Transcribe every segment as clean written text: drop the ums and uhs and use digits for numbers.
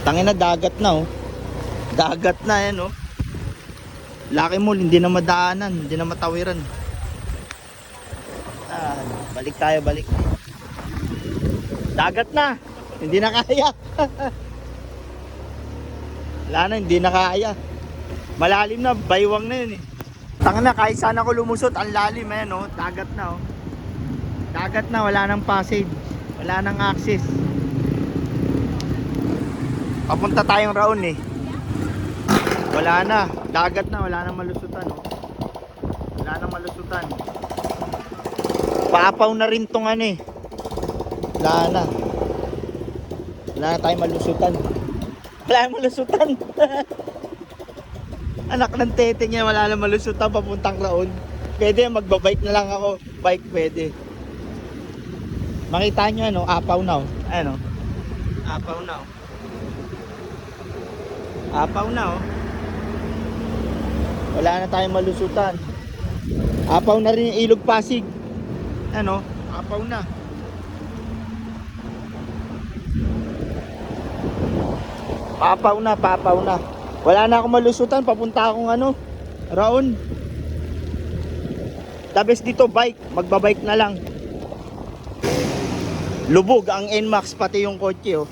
Tangina, dagat na oh. Dagat na yan oh. Laki Mall, hindi na madaanan, hindi na matawiran. Balik tayo, balik. Dagat na. Hindi na kaya. Wala na, hindi na kaya. Malalim na, baywang na yun eh. Tangina, kahit saan ako lumusot, ang lalim eh no. Dagat na oh. Dagat na, wala nang passage. Wala nang access. Papunta tayong Raon eh. Wala na, dagat na, wala nang malusutan oh. Wala nang malusutan. Paapaw na rin tong ano eh. Wala na. Wala na tayong malusutan. Wala nang malusutan. Anak ng tete niya, wala nang malusutan papuntang Raon. Pwede, magbabike na lang ako. Bike pwede. Makita nyo ano, apaw na oh. Ano? Apaw na oh. Apaw na oh. Wala na tayong malusutan. Apaw na rin yung Ilog Pasig. Ano? Apaw na. Papaw na, papaw na. Wala na akong malusutan, papunta akong ano, Raon. Tabes dito bike, magbabike na lang. Lubog ang NMAX pati yung kotse oh.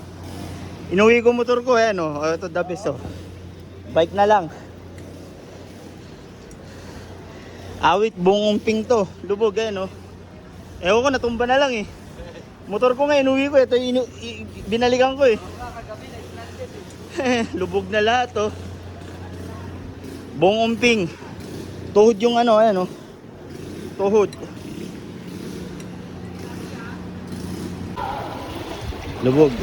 Inuwi ko motor ko eh no. Ito tabes oh. Bike na lang. Awit bungumping to, lubog eh no. Ewan ko, natumba na lang eh. Motor ko nga inuwi ko, ito binalikan ko eh. Lubog na lahat oh. Bungumping. Tuhod yung ano, ayan oh. Tuhod. Lubog.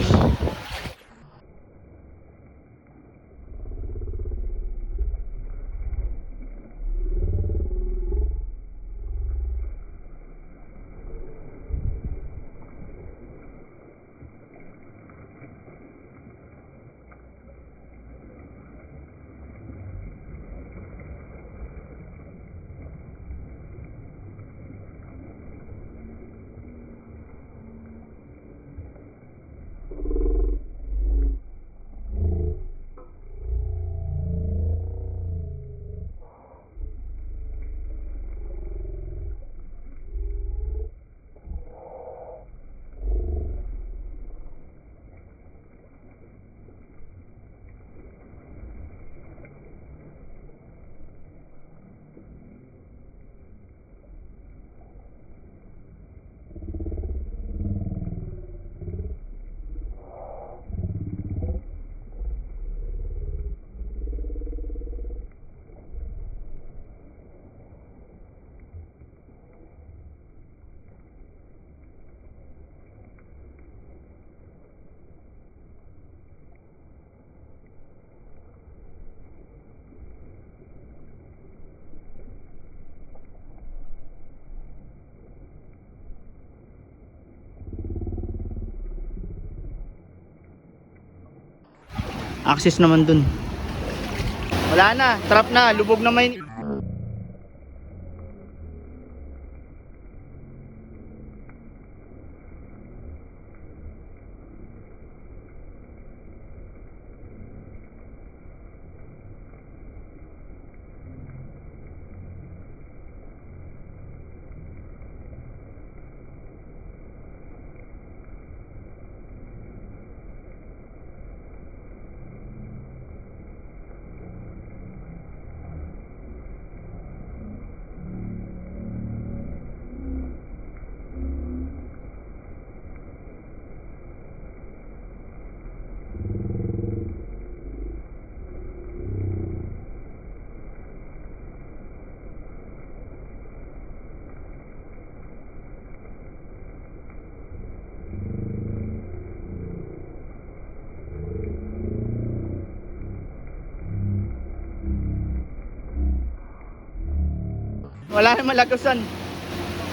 Access naman dun. Wala na, trap na, lubog na may... Wala naman lagasan.